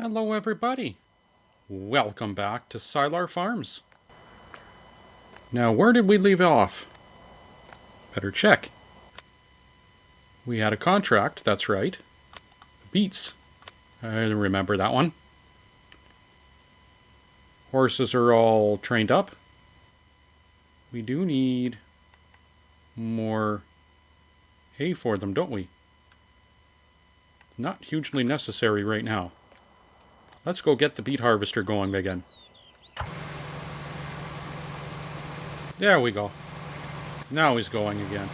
Hello everybody, welcome back to Sylar Farms. Now where did we leave off? Better check. We had a contract, that's right. BEETS, I remember that one. Horses are all trained up. We do need more hay for them, don't we? Not hugely necessary right now. Let's go get the beet harvester going again. There we go. Now he's going again.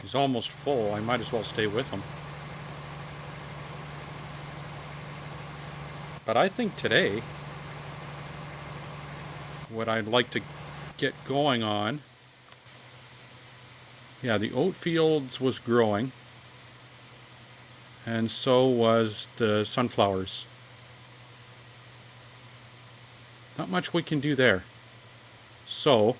He's almost full. I might as well stay with him. But I think today, what I'd like to get going on... Yeah, the oat fields was growing. And so was the sunflowers. Not much we can do there. So,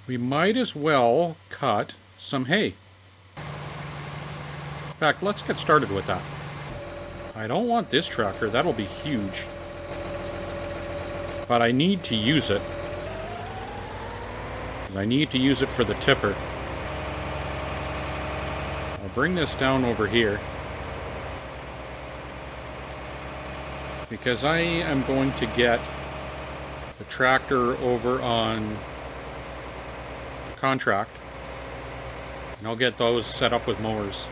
we might as well cut some hay. In fact, let's get started with that. I don't want this tractor, that'll be huge. But I need to use it. I need to use it for the tipper. I'll bring this down over here. Because I am going to get the tractor over on contract. And I'll get those set up with mowers.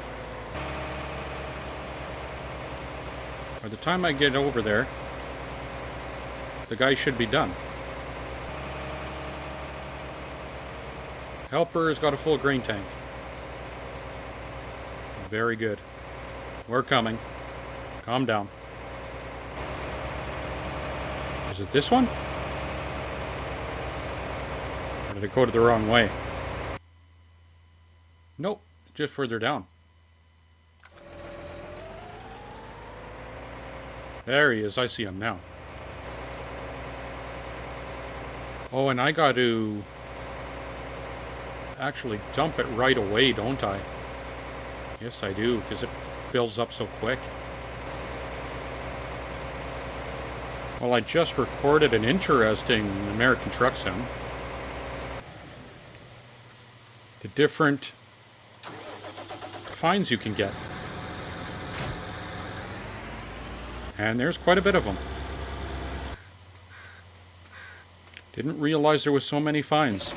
By the time I get over there, the guy should be done. Helper's got a full grain tank. Very good. We're coming. Calm down. Is it this one? Or did it go to the wrong way? Nope, just further down. There he is, I see him now. Oh, and I got to actually dump it right away, don't I? Yes, I do, because it fills up so quick. Well, I just recorded an interesting American truck sim. The different fines you can get. And there's quite a bit of them. Didn't realize there was so many fines.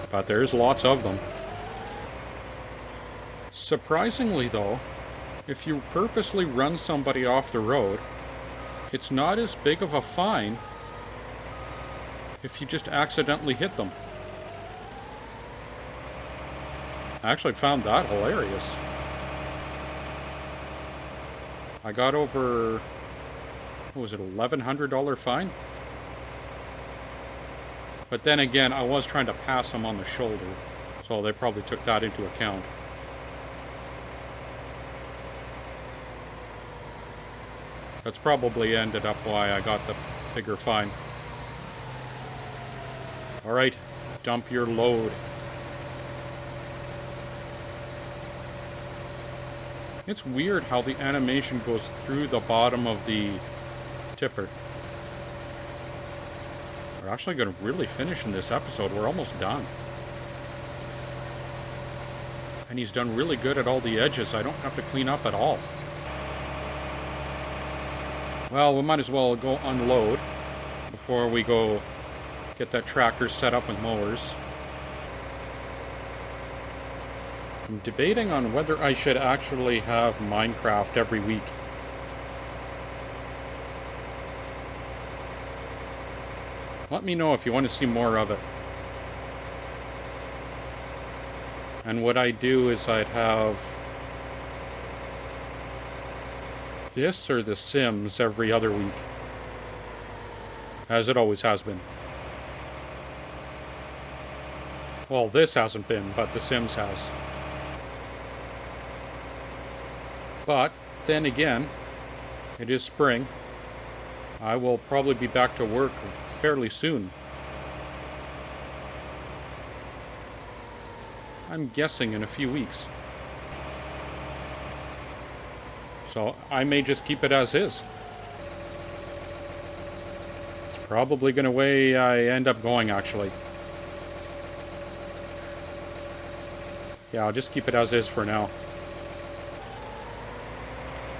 But there's lots of them. Surprisingly though, if you purposely run somebody off the road, it's not as big of a fine if you just accidentally hit them. I actually found that hilarious. I got over, what was it, $1,100 fine? But then again, I was trying to pass them on the shoulder, so they probably took that into account. That's probably ended up why I got the bigger fine. Alright, dump your load. It's weird how the animation goes through the bottom of the tipper. We're actually going to really finish in this episode. We're almost done. And he's done really good at all the edges. I don't have to clean up at all. Well, we might as well go unload before we go get that tractor set up with mowers. I'm debating on whether I should actually have Minecraft every week. Let me know if you want to see more of it. And what I do is I'd have this or The Sims every other week. As it always has been. Well, this hasn't been, but The Sims has. But, then again, it is spring. I will probably be back to work fairly soon. I'm guessing in a few weeks. So I may just keep it as is. It's probably going to way I end up going, actually. Yeah, I'll just keep it as is for now.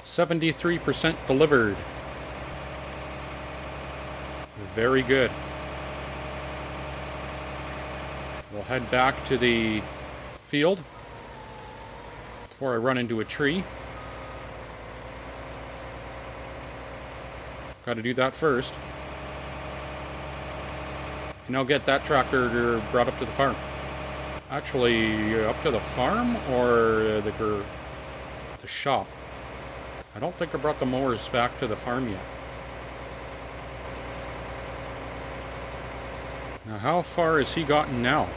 73% delivered. Very good. We'll head back to the field before I run into a tree. Got to do that first. And I'll get that tractor brought up to the farm. Actually, up to the farm or the shop? I don't think I brought the mowers back to the farm yet. Now, how far has he gotten now?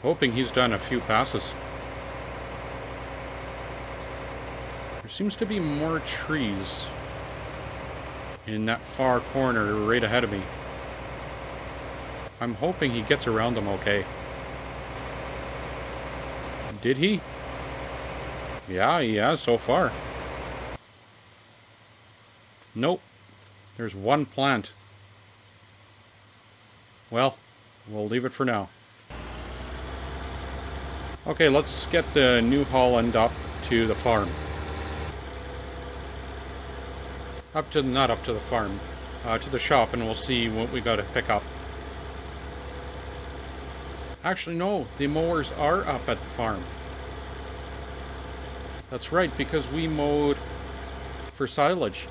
Hoping he's done a few passes. There seems to be more trees in that far corner right ahead of me. I'm hoping he gets around them okay. Did he? Yeah, he has so far. Nope. There's one plant. Well, we'll leave it for now. Okay, let's get the New Holland up to the farm. Not up to the farm. To the shop, and we'll see what we gotta pick up. Actually, no, the mowers are up at the farm. That's right, because we mowed for silage.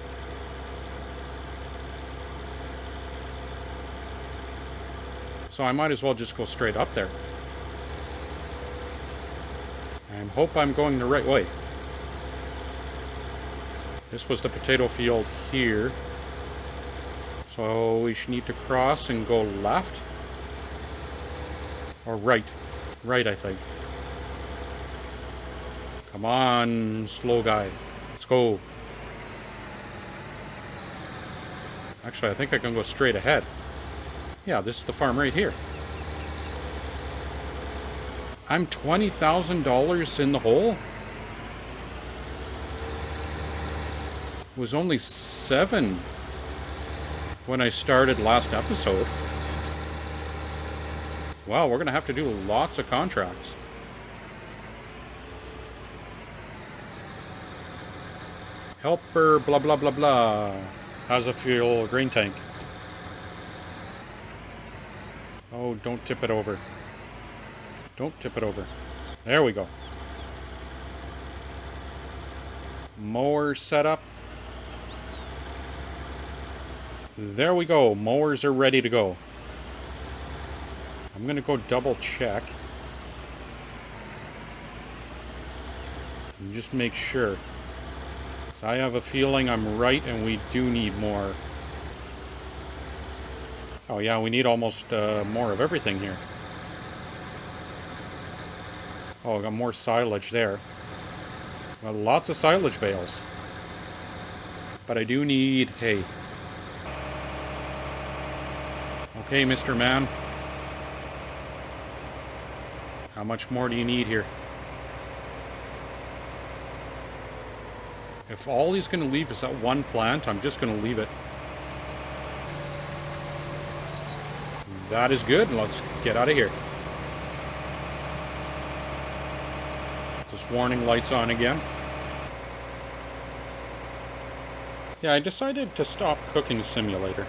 So I might as well just go straight up there. And hope I'm going the right way. This was the potato field here. So we should need to cross and go left. Or right. Right, I think. Come on, slow guy. Let's go. Actually, I think I can go straight ahead. Yeah, this is the farm right here. I'm $20,000 in the hole? It was only 7 when I started last episode. Wow, we're going to have to do lots of contracts. Helper, blah, blah, blah, blah. How's a fuel grain tank? Oh, don't tip it over. Don't tip it over. There we go. Mower setup. There we go. Mowers are ready to go. I'm going to go double check. And just make sure. So I have a feeling I'm right and we do need more. Oh yeah, we need almost more of everything here. Oh, I got more silage there. Well, lots of silage bales. But I do need hay. Okay, Mr. Man. How much more do you need here? If all he's going to leave is that one plant, I'm just going to leave it. That is good. Let's get out of here. This warning light's on again. Yeah, I decided to stop Cooking Simulator.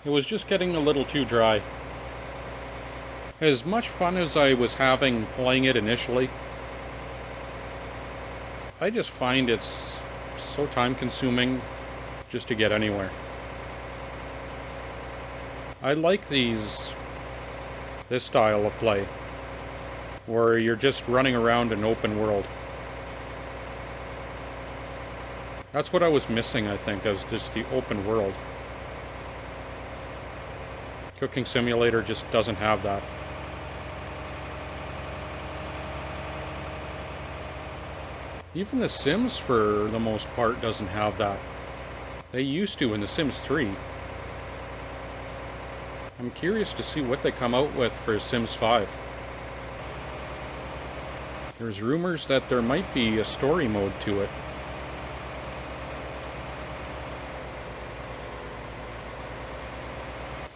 It was just getting a little too dry. As much fun as I was having playing it initially, I just find it's so time-consuming just to get anywhere. I like this style of play, where you're just running around an open world. That's what I was missing, I think, is just the open world. Cooking Simulator just doesn't have that. Even The Sims, for the most part, doesn't have that. They used to in The Sims 3. I'm curious to see what they come out with for Sims 5. There's rumors that there might be a story mode to it.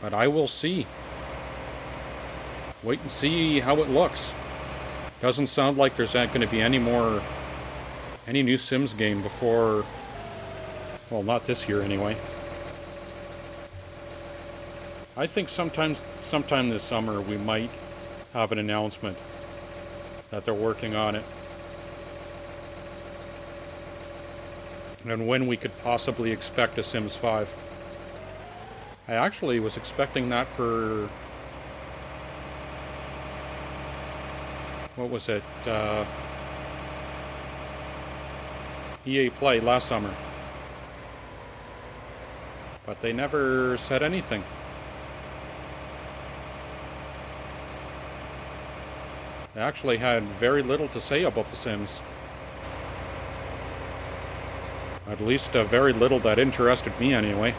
But I will see. Wait and see how it looks. Doesn't sound like there's not going to be any new Sims game before, well, not this year anyway. I think sometime this summer we might have an announcement that they're working on it. And when we could possibly expect a Sims 5. I actually was expecting that for... what was it? EA Play last summer. But they never said anything. They actually had very little to say about The Sims. At least very little that interested me anyway.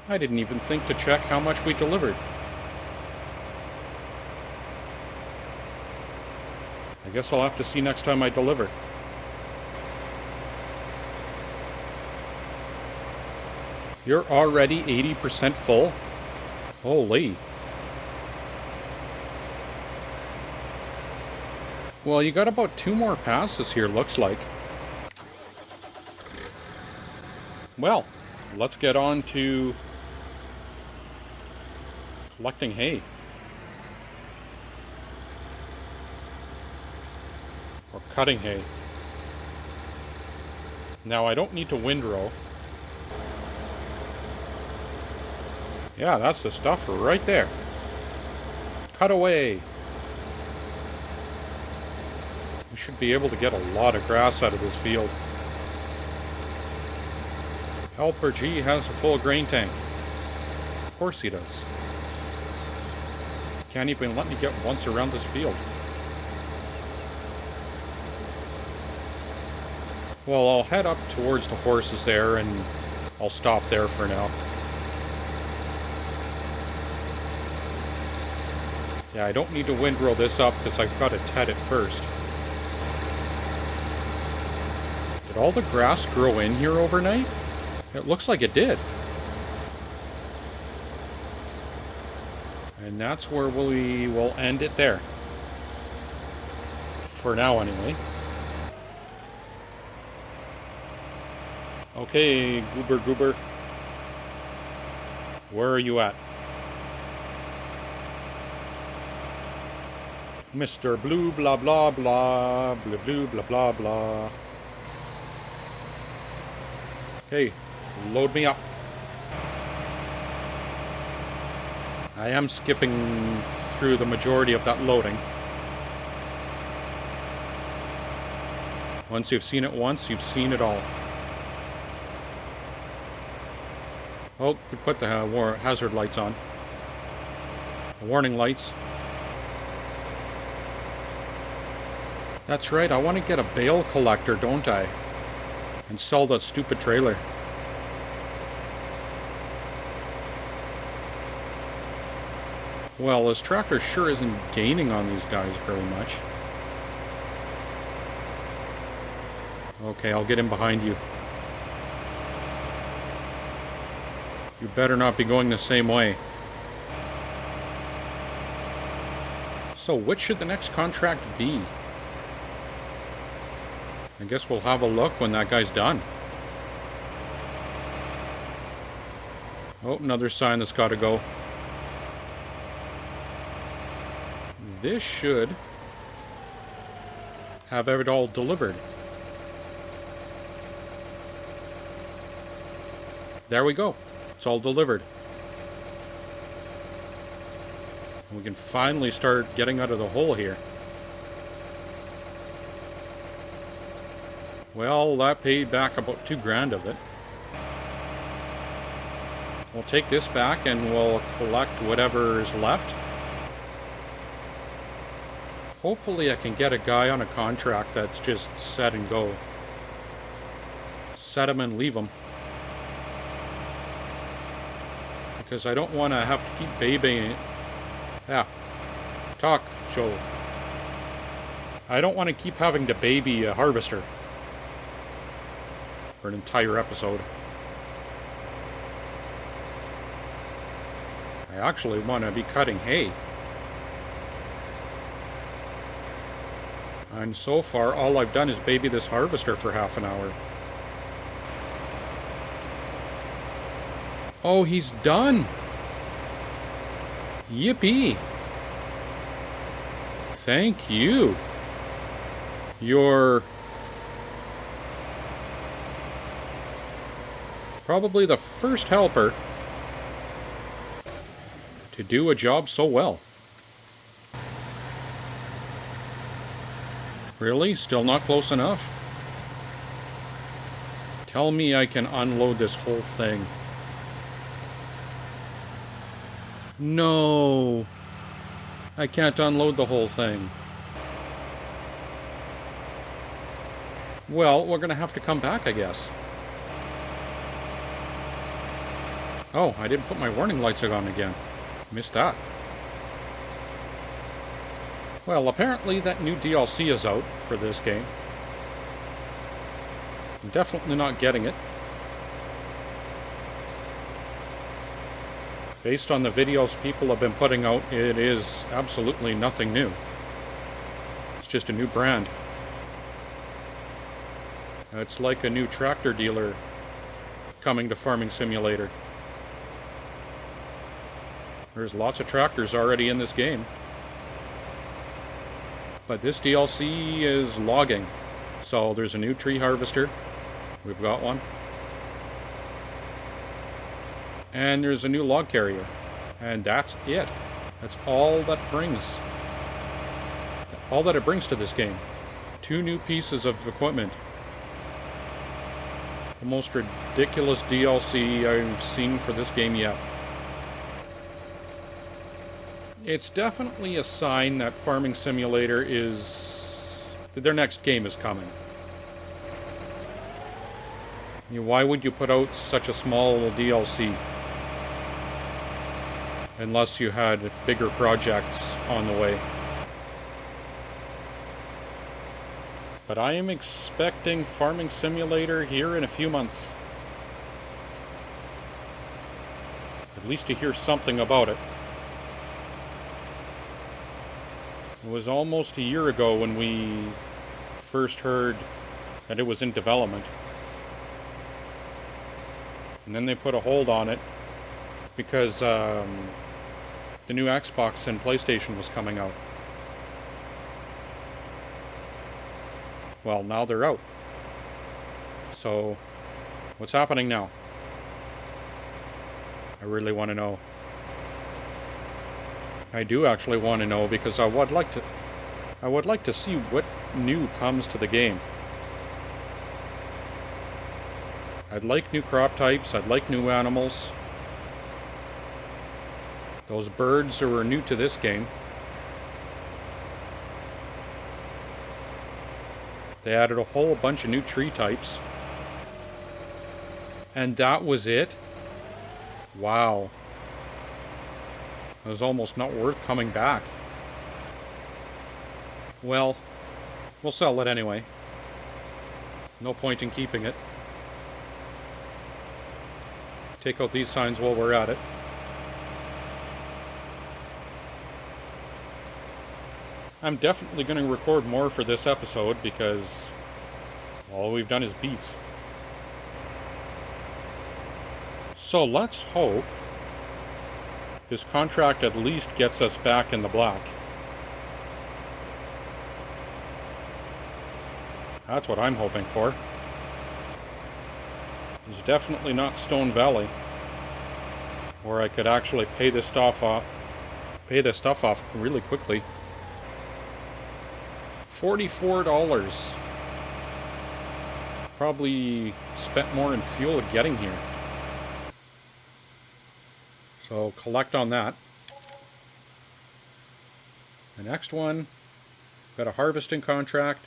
I didn't even think to check how much we delivered. I guess I'll have to see next time I deliver. You're already 80% full? Holy. Well, you got about 2 more passes here, looks like. Well, let's get on to collecting hay. Or cutting hay. Now, I don't need to windrow. Yeah, that's the stuff right there. Cut away. We should be able to get a lot of grass out of this field. Helper G has a full grain tank. Of course he does. Can't even let me get once around this field. Well, I'll head up towards the horses there and I'll stop there for now. Yeah, I don't need to windrow this up because I've got to ted it first. Did all the grass grow in here overnight? It looks like it did. And that's where we will end it there. For now, anyway. Okay, Goober. Where are you at? Mr. Blue blah blah blah, blue blah blah blah. Hey, load me up. I am skipping through the majority of that loading. Once you've seen it once, you've seen it all. Oh, we put the hazard lights on. The warning lights. That's right, I want to get a bale collector, don't I? And sell that stupid trailer. Well, this tractor sure isn't gaining on these guys very much. Okay, I'll get in behind you. You better not be going the same way. So, which should the next contract be? I guess we'll have a look when that guy's done. Oh, another sign that's got to go. This should have it all delivered. There we go. It's all delivered. We can finally start getting out of the hole here. Well, that paid back about $2,000 of it. We'll take this back and we'll collect whatever is left. Hopefully I can get a guy on a contract that's just set and go. Set him and leave him. Because I don't want to have to keep babying it. Yeah. Talk, Joe. I don't want to keep having to baby a harvester for an entire episode. I actually want to be cutting hay. And so far, all I've done is baby this harvester for half an hour. Oh, he's done! Yippee! Thank you! You're probably the first helper to do a job so well. Really? Still not close enough? Tell me I can unload this whole thing. No! I can't unload the whole thing. Well, we're gonna have to come back, I guess. Oh, I didn't put my warning lights on again. Missed that. Well, apparently that new DLC is out for this game. I'm definitely not getting it. Based on the videos people have been putting out, it is absolutely nothing new. It's just a new brand. It's like a new tractor dealer coming to Farming Simulator. There's lots of tractors already in this game. But this DLC is logging. So there's a new tree harvester. We've got one. And there's a new log carrier. And that's it. That's all that brings. All that it brings to this game. 2 new pieces of equipment. The most ridiculous DLC I've seen for this game yet. It's definitely a sign that Farming Simulator that their next game is coming. Why would you put out such a small DLC? Unless you had bigger projects on the way. But I am expecting Farming Simulator here in a few months. At least to hear something about it. It was almost a year ago when we first heard that it was in development. And then they put a hold on it because the new Xbox and PlayStation was coming out. Well, now they're out. So, what's happening now? I really want to know. I do actually want to know because I would like to see what new comes to the game. I'd like new crop types, I'd like new animals. Those birds are new to this game. They added a whole bunch of new tree types. And that was it? Wow. It was almost not worth coming back. Well, we'll sell it anyway. No point in keeping it. Take out these signs while we're at it. I'm definitely going to record more for this episode because all we've done is beets. So let's hope this contract at least gets us back in the black. That's what I'm hoping for. It's definitely not Stone Valley, where I could actually pay this stuff off really quickly. $44. Probably spent more in fuel getting here. So collect on that. The next one, got a harvesting contract,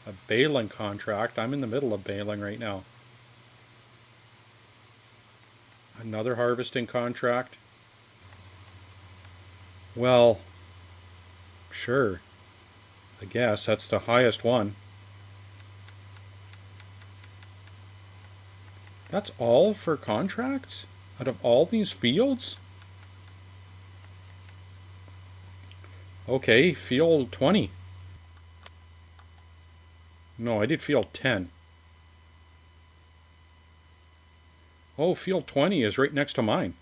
a baling contract. I'm in the middle of baling right now. Another harvesting contract. Well, Sure. I guess that's the highest one. That's all for contracts? Out of all these fields? Okay, field 20. No, I did field 10. Oh, field 20 is right next to mine.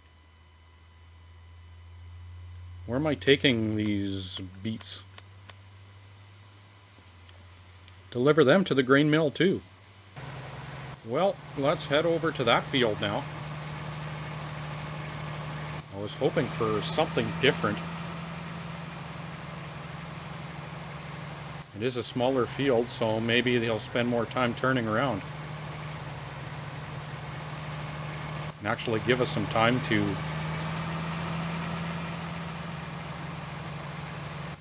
Where am I taking these beets? Deliver them to the grain mill too. Well, let's head over to that field now. I was hoping for something different. It is a smaller field, so maybe they'll spend more time turning around. And actually give us some time to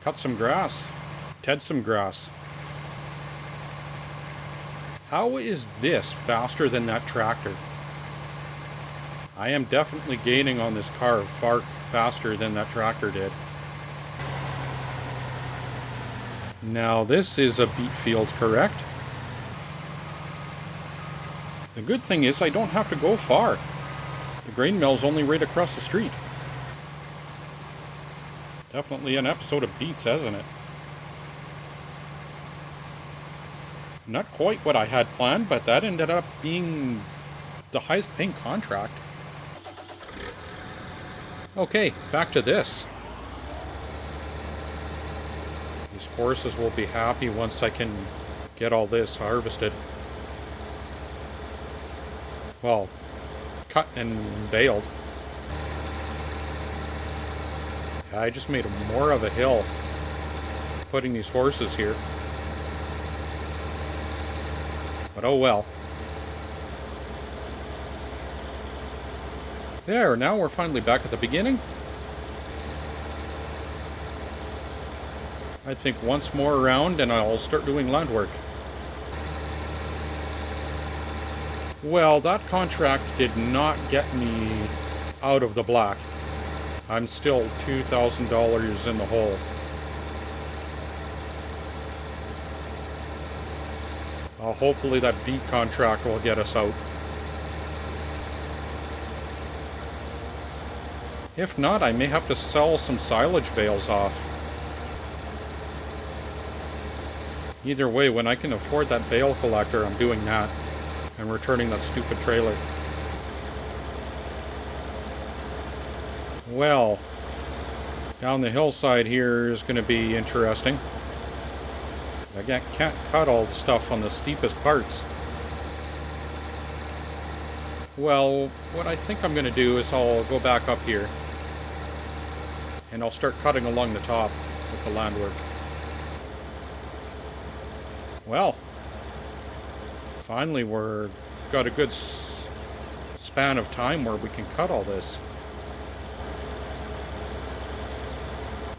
cut some grass, ted some grass. How is this faster than that tractor? I am definitely gaining on this car far faster than that tractor did. Now this is a beet field, correct? The good thing is I don't have to go far. The grain mill's only right across the street. Definitely an episode of BEETS, hasn't it? Not quite what I had planned, but that ended up being the highest paying contract. Okay, back to this. These horses will be happy once I can get all this harvested. Well, cut and baled. I just made more of a hill putting these horses here. But oh well. There, now we're finally back at the beginning. I think once more around and I'll start doing land work. Well, that contract did not get me out of the black. I'm still $2,000 in the hole. Hopefully that Beet contract will get us out. If not, I may have to sell some silage bales off. Either way, when I can afford that bale collector, I'm doing that. And returning that stupid trailer. Well, down the hillside here is going to be interesting. I can't cut all the stuff on the steepest parts. Well, what I think I'm going to do is I'll go back up here. And I'll start cutting along the top with the land work. Well, finally we're got a good span of time where we can cut all this.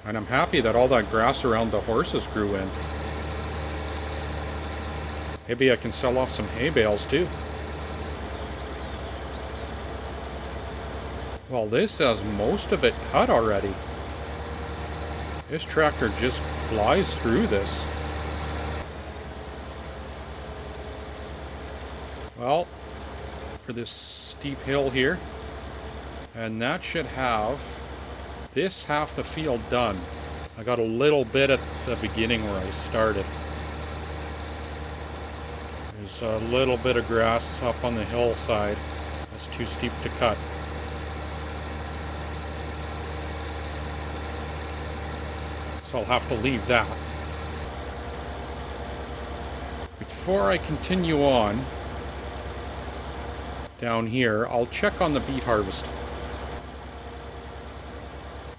And I'm happy that all that grass around the horses grew in. Maybe I can sell off some hay bales too. Well, this has most of it cut already. This tractor just flies through this. Well, for this steep hill here. And that should have this half the field done. I got a little bit at the beginning where I started. There's a little bit of grass up on the hillside. That's too steep to cut. So I'll have to leave that. Before I continue on down here, I'll check on the beet harvest.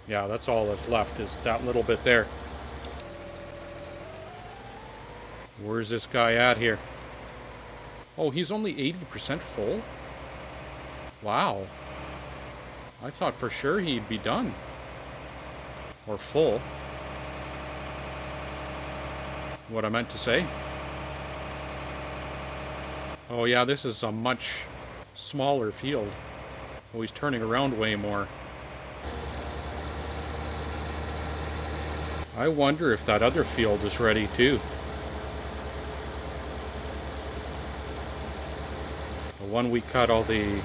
Yeah, that's all that's left is that little bit there. Where's this guy at here? Oh, he's only 80% full? Wow. I thought for sure he'd be done. Or full. What I meant to say. Oh yeah, this is a much smaller field. Oh, he's turning around way more. I wonder if that other field is ready too. The one we cut all the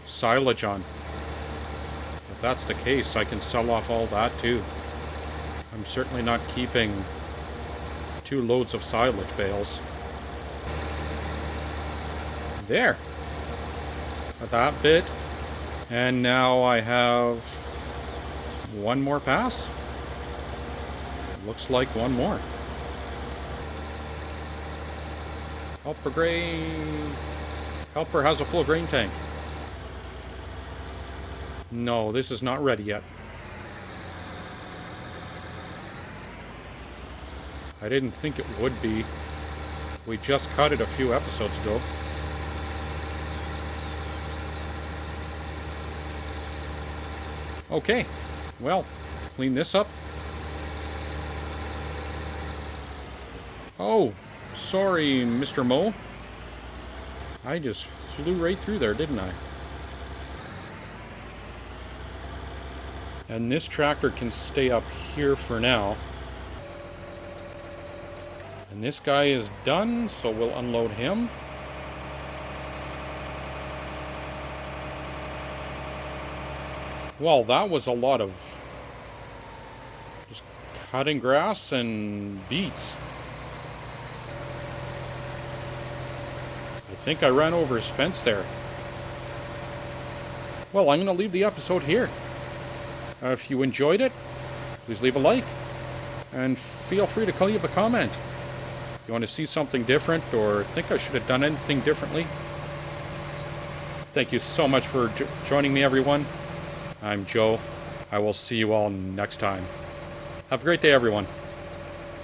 silage on. If that's the case, I can sell off all that too. I'm certainly not keeping 2 loads of silage bales. There. That bit. And now I have 1 more pass. Looks like 1 more. Helper grain. Helper has a full grain tank. No, this is not ready yet. I didn't think it would be. We just cut it a few episodes ago. Okay, well, clean this up. Oh, sorry, Mr. Mo. I just flew right through there, didn't I? And this tractor can stay up here for now. And this guy is done, so we'll unload him. Well, that was a lot of just cutting grass and beets. I think I ran over his fence there. Well, I'm going to leave the episode here. If you enjoyed it, please leave a like. And feel free to leave a comment. If you want to see something different or think I should have done anything differently. Thank you so much for joining me, everyone. I'm Joe. I will see you all next time. Have a great day, everyone.